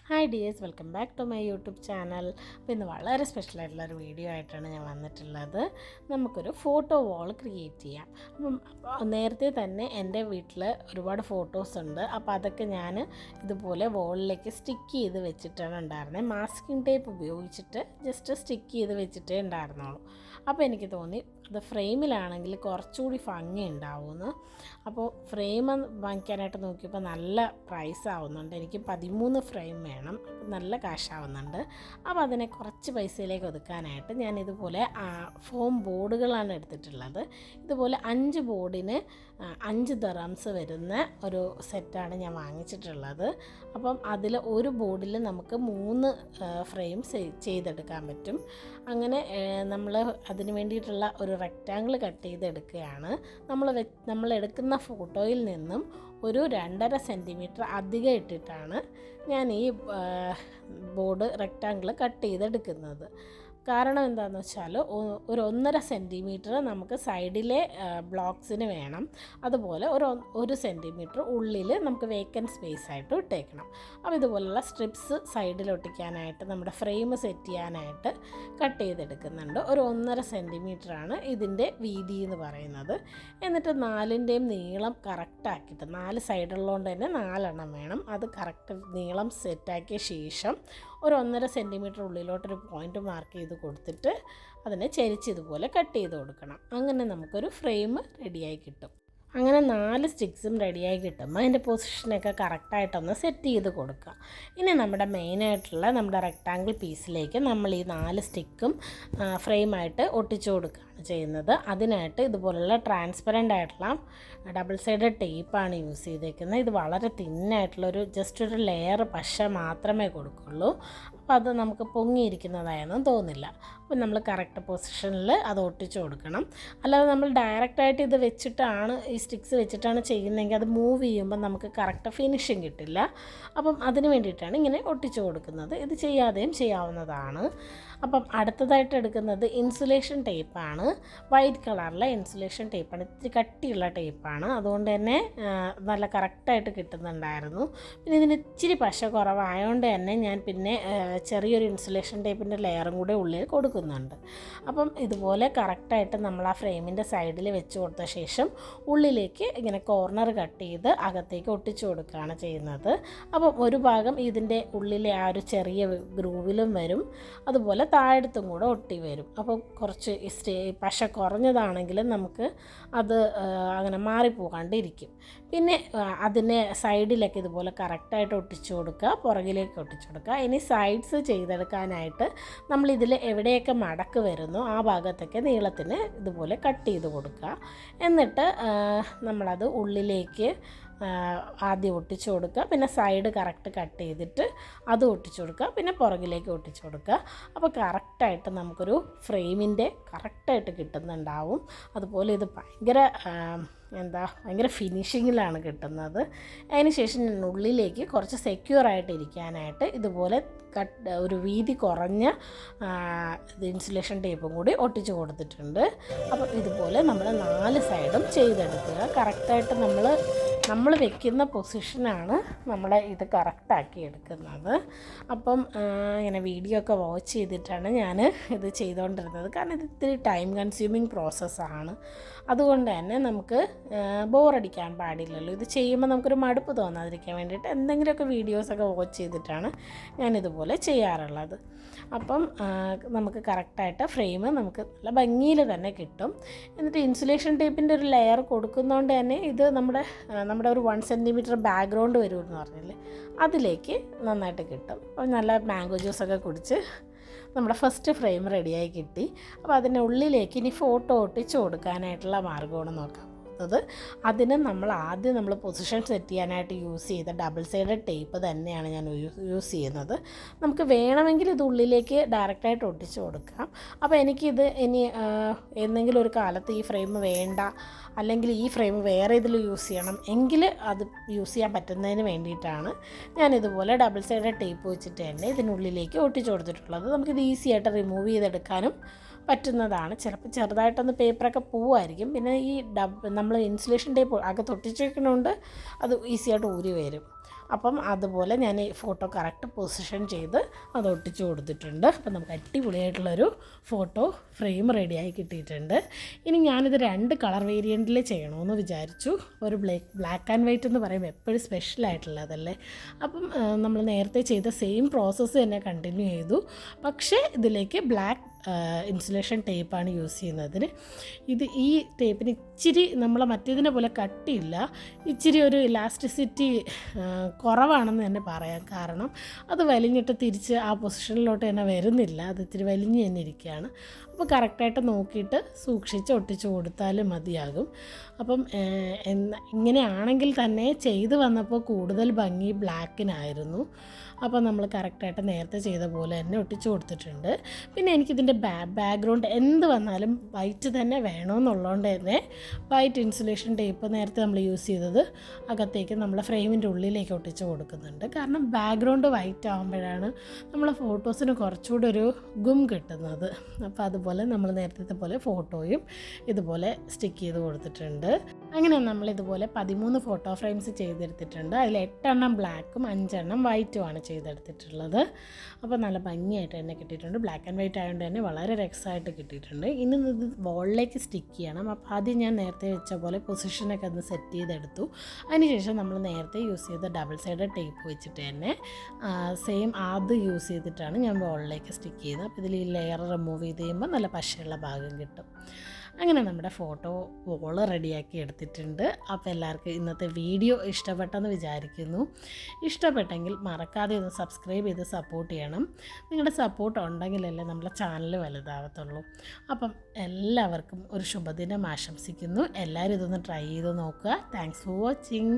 Hi dears, welcome back to my YouTube channel. അപ്പോൾ ഇന്ന് വളരെ സ്പെഷ്യലായിട്ടുള്ളൊരു വീഡിയോ ആയിട്ടാണ് ഞാൻ വന്നിട്ടുള്ളത്. നമുക്കൊരു ഫോട്ടോ വാൾ ക്രിയേറ്റ് ചെയ്യാം. നേരത്തെ തന്നെ എൻ്റെ വീട്ടിൽ ഒരുപാട് ഫോട്ടോസ് ഉണ്ട്. അപ്പോൾ അതൊക്കെ ഞാൻ ഇതുപോലെ വാളിലേക്ക് സ്റ്റിക്ക് ചെയ്ത് വെച്ചിട്ടാണ് ഉണ്ടായിരുന്നത്. മാസ്കിംഗ് ടേപ്പ് ഉപയോഗിച്ചിട്ട് ജസ്റ്റ് സ്റ്റിക്ക് ചെയ്ത് വെച്ചിട്ടേ ഉണ്ടായിരുന്നുള്ളൂ. അപ്പോൾ എനിക്ക് തോന്നി അത് ഫ്രെയിമിലാണെങ്കിൽ കുറച്ചുകൂടി ഭംഗി ഉണ്ടാവുമെന്ന്. അപ്പോൾ ഫ്രെയിം വാങ്ങിക്കാനായിട്ട് നോക്കിയപ്പോൾ നല്ല പ്രൈസ് ആവുന്നുണ്ട്. എനിക്ക് 13 ഫ്രെയിം വേണം. നല്ല കാശാവുന്നുണ്ട്. അപ്പോൾ അതിനെ കുറച്ച് പൈസയിലേക്ക് ഒതുക്കാനായിട്ട് ഞാൻ ഇതുപോലെ ഫോം ബോർഡുകളാണ് എടുത്തിട്ടുള്ളത്. ഇതുപോലെ 5 ബോർഡിന് 5 ദിർഹംസ് വരുന്ന ഒരു സെറ്റാണ് ഞാൻ വാങ്ങിച്ചിട്ടുള്ളത്. അപ്പം അതിൽ ഒരു ബോർഡിൽ നമുക്ക് 3 ഫ്രെയിം ചെയ്തെടുക്കാൻ പറ്റും. അങ്ങനെ നമ്മൾ അതിന് വേണ്ടിയിട്ടുള്ള ഒരു റെക്റ്റാങ്കിൾ കട്ട് ചെയ്തെടുക്കുകയാണ്. നമ്മൾ എടുക്കുന്ന ഫോട്ടോയിൽ നിന്നും ഒരു 2.5 സെൻറ്റിമീറ്റർ അധികം ഇട്ടിട്ടാണ് ഞാൻ ഈ ബോർഡ് റെക്റ്റാങ്കിൾ കട്ട് ചെയ്തെടുക്കുന്നത്. കാരണം എന്താണെന്ന് വെച്ചാൽ ഒരു 1.5 സെൻറ്റിമീറ്റർ നമുക്ക് സൈഡിലെ ബ്ലോക്സിന് വേണം. അതുപോലെ ഒരു സെൻറ്റിമീറ്റർ ഉള്ളിൽ നമുക്ക് വേക്കൻറ്റ് സ്പേസ് ആയിട്ട് ഇട്ടേക്കണം. അപ്പോൾ ഇതുപോലുള്ള സ്ട്രിപ്സ് സൈഡിൽ ഒട്ടിക്കാനായിട്ട് നമ്മുടെ ഫ്രെയിം സെറ്റ് ചെയ്യാനായിട്ട് കട്ട് ചെയ്തെടുക്കുന്നുണ്ട്. ഒരു 1.5 സെൻറ്റിമീറ്ററാണ് ഇതിൻ്റെ വീതി എന്ന് പറയുന്നത്. എന്നിട്ട് 4ൻ്റെയും നീളം കറക്റ്റാക്കിയിട്ട് 4 സൈഡുള്ളതുകൊണ്ട് തന്നെ 4 എണ്ണം വേണം. അത് കറക്റ്റ് നീളം സെറ്റാക്കിയ ശേഷം ഒരു 1.5 സെൻറ്റിമീറ്റർ ഉള്ളിലോട്ടൊരു പോയിൻ്റ് മാർക്ക് ചെയ്ത് കൊടുത്തിട്ട് അതിനെ ഇതുപോലെ കട്ട് ചെയ്ത് കൊടുക്കണം. അങ്ങനെ നമുക്കൊരു ഫ്രെയിം റെഡിയായി കിട്ടും. അങ്ങനെ 4 സ്റ്റിക്സും റെഡിയായി കിട്ടുമ്പോൾ അതിൻ്റെ പൊസിഷനൊക്കെ കറക്റ്റായിട്ടൊന്ന് സെറ്റ് ചെയ്ത് കൊടുക്കുക. ഇനി നമ്മുടെ മെയിനായിട്ടുള്ള നമ്മുടെ റെക്റ്റാങ്കിൾ പീസിലേക്ക് നമ്മൾ ഈ 4 സ്റ്റിക്കും ഫ്രെയിമായിട്ട് ഒട്ടിച്ചു കൊടുക്കുകയാണ് ചെയ്യുന്നത്. അതിനായിട്ട് ഇതുപോലുള്ള ട്രാൻസ്പെറൻ്റ് ആയിട്ടുള്ള ഡബിൾ സൈഡ് ടേപ്പാണ് യൂസ് ചെയ്തേക്കുന്നത്. ഇത് വളരെ തിന്നായിട്ടുള്ളൊരു ജസ്റ്റ് ഒരു ലെയർ പശ മാത്രമേ കൊടുക്കുള്ളൂ. അപ്പോൾ അത് നമുക്ക് പൊങ്ങിയിരിക്കുന്നതായെന്നും തോന്നില്ല. അപ്പോൾ നമ്മൾ കറക്റ്റ് പൊസിഷനിൽ അത് ഒട്ടിച്ചു കൊടുക്കണം. അല്ലാതെ നമ്മൾ ഡയറക്റ്റായിട്ട് ഇത് വെച്ചിട്ടാണ് ഈ സ്റ്റിക്സ് വെച്ചിട്ടാണ് ചെയ്യുന്നതെങ്കിൽ അത് മൂവ് ചെയ്യുമ്പോൾ നമുക്ക് കറക്റ്റ് ഫിനിഷിങ് കിട്ടില്ല. അപ്പം അതിന് വേണ്ടിയിട്ടാണ് ഇങ്ങനെ ഒട്ടിച്ചു കൊടുക്കുന്നത്. ഇത് ചെയ്യാതെയും ചെയ്യാവുന്നതാണ്. അപ്പം അടുത്തതായിട്ട് എടുക്കുന്നത് ഇൻസുലേഷൻ ടേപ്പാണ്. വൈറ്റ് കളറിലെ ഇൻസുലേഷൻ ടേപ്പാണ്. ഇത്തിരി കട്ടിയുള്ള ടേപ്പാണ്. അതുകൊണ്ട് തന്നെ നല്ല കറക്റ്റായിട്ട് കിട്ടുന്നുണ്ടായിരുന്നു. പിന്നെ ഇതിന് ഇച്ചിരി പശ കുറവായതുകൊണ്ട് തന്നെ ഞാൻ പിന്നെ ചെറിയൊരു ഇൻസുലേഷൻ ടേപ്പിൻ്റെ ലെയറും കൂടെ ഉള്ളിൽ കൊടുക്കുന്നുണ്ട്. അപ്പം ഇതുപോലെ കറക്റ്റായിട്ട് നമ്മൾ ആ ഫ്രെയിമിൻ്റെ സൈഡിൽ വെച്ച് കൊടുത്ത ശേഷം ഉള്ളിലേക്ക് ഇങ്ങനെ കോർണർ കട്ട് ചെയ്ത് അകത്തേക്ക് ഒട്ടിച്ചു കൊടുക്കുകയാണ് ചെയ്യുന്നത്. അപ്പം ഒരു ഭാഗം ഇതിൻ്റെ ഉള്ളിലെ ആ ഒരു ചെറിയ ഗ്രൂവിലും വരും, അതുപോലെ താഴത്തും കൂടെ ഒട്ടി വരും. അപ്പോൾ കുറച്ച് പശ കുറഞ്ഞതാണെങ്കിലും നമുക്ക് അത് അങ്ങനെ മാറിപ്പോകാണ്ടിരിക്കും. പിന്നെ അതിനെ സൈഡിലൊക്കെ ഇതുപോലെ കറക്റ്റായിട്ട് ഒട്ടിച്ചു കൊടുക്കുക, പുറകിലേക്ക് ഒട്ടിച്ചു കൊടുക്കുക. ഇനി സൈഡ്സ് ചെയ്തെടുക്കാനായിട്ട് നമ്മളിതിൽ എവിടെയൊക്കെ മടക്ക് വരുന്നോ ആ ഭാഗത്തൊക്കെ നീളത്തിന് ഇതുപോലെ കട്ട് ചെയ്ത് കൊടുക്കുക. എന്നിട്ട് നമ്മളത് ഉള്ളിലേക്ക് ആദ്യം ഒട്ടിച്ചു കൊടുക്കുക. പിന്നെ സൈഡ് കറക്റ്റ് കട്ട് ചെയ്തിട്ട് അത് ഒട്ടിച്ചു കൊടുക്കുക. പിന്നെ പുറകിലേക്ക് ഒട്ടിച്ചു കൊടുക്കുക. അപ്പോൾ കറക്റ്റായിട്ട് നമുക്കൊരു ഫ്രെയിമിൻ്റെ കറക്റ്റായിട്ട് കിട്ടുന്നുണ്ടാവും. അതുപോലെ ഇത് ഭയങ്കര ഫിനിഷിങ്ങിലാണ് കിട്ടുന്നത്. അതിന് ശേഷം ഞാൻ ഉള്ളിലേക്ക് കുറച്ച് സെക്യൂറായിട്ട് ഇരിക്കാനായിട്ട് ഇതുപോലെ ഒരു വീതി കുറഞ്ഞ ഇൻസുലേഷൻ ടേപ്പും കൂടി ഒട്ടിച്ച് കൊടുത്തിട്ടുണ്ട്. അപ്പോൾ ഇതുപോലെ നമ്മൾ 4 സൈഡും ചെയ്തെടുക്കുക. കറക്റ്റായിട്ട് നമ്മൾ വെക്കുന്ന പൊസിഷനാണ് നമ്മളെ ഇത് കറക്റ്റാക്കി എടുക്കുന്നത്. അപ്പം ഇങ്ങനെ വീഡിയോ ഒക്കെ വാച്ച് ചെയ്തിട്ടാണ് ഞാൻ ഇത് ചെയ്തുകൊണ്ടിരുന്നത്. കാരണം ഇത് ഇത്തിരി ടൈം കൺസ്യൂമിങ് പ്രോസസ്സാണ്. അതുകൊണ്ട് തന്നെ നമുക്ക് ബോറടിക്കാൻ പാടില്ലല്ലോ. ഇത് ചെയ്യുമ്പോൾ നമുക്കൊരു മടുപ്പ് തോന്നാതിരിക്കാൻ വേണ്ടിയിട്ട് എന്തെങ്കിലുമൊക്കെ വീഡിയോസൊക്കെ വാച്ച് ചെയ്തിട്ടാണ് ഞാനിതുപോലെ ചെയ്യാറുള്ളത്. അപ്പം നമുക്ക് കറക്റ്റായിട്ട് ഫ്രെയിം നമുക്ക് നല്ല ഭംഗിയിൽ തന്നെ കിട്ടും. എന്നിട്ട് ഇൻസുലേഷൻ ടേപ്പിൻ്റെ ഒരു ലെയർ കൊടുക്കുന്നതുകൊണ്ട് തന്നെ ഇത് നമ്മുടെ ഒരു 1 സെൻറ്റിമീറ്റർ ബാക്ക്ഗ്രൗണ്ട് വരുമെന്ന് പറഞ്ഞില്ലേ, അതിലേക്ക് നന്നായിട്ട് കിട്ടും. അപ്പോൾ നല്ല മാംഗോ ജ്യൂസൊക്കെ കുടിച്ച് നമ്മുടെ ഫസ്റ്റ് ഫ്രെയിം റെഡിയായി കിട്ടി. അപ്പോൾ അതിൻ്റെ ഉള്ളിലേക്ക് ഇനി ഫോട്ടോ ഒട്ടിച്ച് കൊടുക്കാനായിട്ടുള്ള മാർഗ്ഗമാണ് നോക്കാം. അതിന് നമ്മൾ പൊസിഷൻ സെറ്റ് ചെയ്യാനായിട്ട് യൂസ് ചെയ്ത ഡബിൾ സൈഡ് ടേപ്പ് തന്നെയാണ് ഞാൻ യൂസ് ചെയ്യുന്നത്. നമുക്ക് വേണമെങ്കിൽ ഇത് ഉള്ളിലേക്ക് ഡയറക്റ്റായിട്ട് ഒട്ടിച്ച് കൊടുക്കാം. അപ്പോൾ എനിക്കിത് ഇനി എന്തെങ്കിലും ഒരു കാലത്ത് ഈ ഫ്രെയിം വേണ്ട, അല്ലെങ്കിൽ ഈ ഫ്രെയിം വേറെ ഇതിൽ യൂസ് ചെയ്യണം എങ്കിൽ അത് യൂസ് ചെയ്യാൻ പറ്റുന്നതിന് വേണ്ടിയിട്ടാണ് ഞാനിതുപോലെ ഡബിൾ സൈഡ് ടേപ്പ് വെച്ചിട്ട് തന്നെ ഇതിനുള്ളിലേക്ക് ഒട്ടിച്ച് കൊടുത്തിട്ടുള്ളത്. നമുക്കിത് ഈസി ആയിട്ട് റിമൂവ് ചെയ്തെടുക്കാനും പറ്റുന്നതാണ്. ചിലപ്പോൾ ചെറുതായിട്ടൊന്ന് പേപ്പറൊക്കെ പോവുമായിരിക്കും. പിന്നെ ഈ നമ്മൾ ഇൻസുലേഷൻ ടേപ്പ് അകത്ത് ഒട്ടിച്ച് വെക്കണോണ്ട് അത് ഈസിയായിട്ട് ഊരി വരും. അപ്പം അതുപോലെ ഞാൻ ഈ ഫോട്ടോ കറക്റ്റ് പൊസിഷൻ ചെയ്ത് അത് ഒട്ടിച്ച് കൊടുത്തിട്ടുണ്ട്. അപ്പം നമുക്ക് അടിപൊളിയായിട്ടുള്ളൊരു ഫോട്ടോ ഫ്രെയിം റെഡിയായി കിട്ടിയിട്ടുണ്ട്. ഇനി ഞാനിത് 2 കളർ വേരിയൻറ്റിൽ ചെയ്യണമെന്ന് വിചാരിച്ചു. ഒരു ബ്ലാക്ക് ആൻഡ് വൈറ്റ് എന്ന് പറയുമ്പോൾ എപ്പോഴും സ്പെഷ്യലായിട്ടുള്ളതല്ലേ. അപ്പം നമ്മൾ നേരത്തെ ചെയ്ത സെയിം പ്രോസസ്സ് തന്നെ കണ്ടിന്യൂ ചെയ്തു. പക്ഷേ ഇതിലേക്ക് ബ്ലാക്ക് ഇൻസുലേഷൻ ടേപ്പാണ് യൂസ് ചെയ്യുന്നതിന്. ഈ ടേപ്പിന് ഇച്ചിരി നമ്മളെ മറ്റേതിനെ പോലെ കട്ടിയില്ല, ഇച്ചിരി ഒരു ഇലാസ്റ്റിസിറ്റി കുറവാണെന്ന് തന്നെ പറയാം. കാരണം അത് വലിഞ്ഞിട്ട് തിരിച്ച് ആ പൊസിഷനിലോട്ട് തന്നെ വരുന്നില്ല, അത് ഇത്തിരി വലിഞ്ഞ് തന്നെ ഇരിക്കുകയാണ്. അപ്പോൾ കറക്റ്റായിട്ട് നോക്കിയിട്ട് സൂക്ഷിച്ച് ഒട്ടിച്ച് കൊടുത്താലും മതിയാകും. അപ്പം ഇങ്ങനെയാണെങ്കിൽ തന്നെ ചെയ്ത് വന്നപ്പോൾ കൂടുതൽ ഭംഗി ബ്ലാക്കിനായിരുന്നു. അപ്പോൾ നമ്മൾ കറക്റ്റായിട്ട് നേരത്തെ ചെയ്ത പോലെ തന്നെ ഒട്ടിച്ച് കൊടുത്തിട്ടുണ്ട്. പിന്നെ എനിക്കിതിൻ്റെ ബാക്ക്ഗ്രൗണ്ട് എന്ത് വന്നാലും വൈറ്റ് തന്നെ വേണമെന്നുള്ളതുകൊണ്ട് തന്നെ വൈറ്റ് ഇൻസുലേഷൻ ടേപ്പ് നേരത്തെ നമ്മൾ യൂസ് ചെയ്തത് അകത്തേക്ക് നമ്മളെ ഫ്രെയിമിൻ്റെ ഉള്ളിലേക്ക് ഒട്ടിച്ച് കൊടുക്കുന്നുണ്ട്. കാരണം ബാക്ക്ഗ്രൗണ്ട് വൈറ്റ് ആകുമ്പോഴാണ് നമ്മളെ ഫോട്ടോസിന് കുറച്ചുകൂടി ഒരു ഗും കിട്ടുന്നത്. അപ്പോൾ അതുപോലെ നമ്മൾ നേരത്തെ പോലെ ഫോട്ടോയും ഇതുപോലെ സ്റ്റിക്ക് ചെയ്ത് കൊടുത്തിട്ടുണ്ട്. അങ്ങനെ നമ്മളിതുപോലെ 13 ഫോട്ടോ ഫ്രെയിംസ് ചെയ്തെടുത്തിട്ടുണ്ട്. അതിൽ 8 എണ്ണം ബ്ലാക്കും 5 എണ്ണം വൈറ്റുമാണ് ചെയ്തെടുത്തിട്ടുള്ളത്. അപ്പോൾ നല്ല ഭംഗിയായിട്ട് തന്നെ കിട്ടിയിട്ടുണ്ട്. ബ്ലാക്ക് ആൻഡ് വൈറ്റ് ആയതുകൊണ്ട് തന്നെ വളരെ രസമായിട്ട് കിട്ടിയിട്ടുണ്ട്. ഇനി ഇത് വോളിലേക്ക് സ്റ്റിക്ക് ചെയ്യണം. അപ്പോൾ ആദ്യം ഞാൻ നേരത്തെ വെച്ച പോലെ പൊസിഷനൊക്കെ ഒന്ന് സെറ്റ് ചെയ്തെടുത്തു. അതിനുശേഷം നമ്മൾ നേരത്തെ യൂസ് ചെയ്ത ഡബിൾ സൈഡ് ടേപ്പ് വെച്ചിട്ട് തന്നെ സെയിം അത് യൂസ് ചെയ്തിട്ടാണ് ഞാൻ വോളിലേക്ക് സ്റ്റിക്ക് ചെയ്തത്. അപ്പോൾ ഇതിൽ ഈ ലെയർ റിമൂവ് ചെയ്ത് കഴിയുമ്പോൾ നല്ല പശയുള്ള ഭാഗം കിട്ടും. അങ്ങനെ നമ്മുടെ ഫോട്ടോ വോള് റെഡിയാക്കി എടുത്തിട്ടുണ്ട്. അപ്പോൾ എല്ലാവർക്കും ഇന്നത്തെ വീഡിയോ ഇഷ്ടപ്പെട്ടെന്ന് വിചാരിക്കുന്നു. ഇഷ്ടപ്പെട്ടെങ്കിൽ മറക്കാതെ ഒന്ന് സബ്സ്ക്രൈബ് ചെയ്ത് സപ്പോർട്ട് ചെയ്യണം. നിങ്ങളുടെ സപ്പോർട്ട് ഉണ്ടെങ്കിലല്ലേ നമ്മളെ ചാനൽ വലുതാവത്തുള്ളൂ. അപ്പം എല്ലാവർക്കും ഒരു ശുഭദിനം ആശംസിക്കുന്നു. എല്ലാവരും ഇതൊന്ന് ട്രൈ ചെയ്ത് നോക്കുക. Thanks for watching.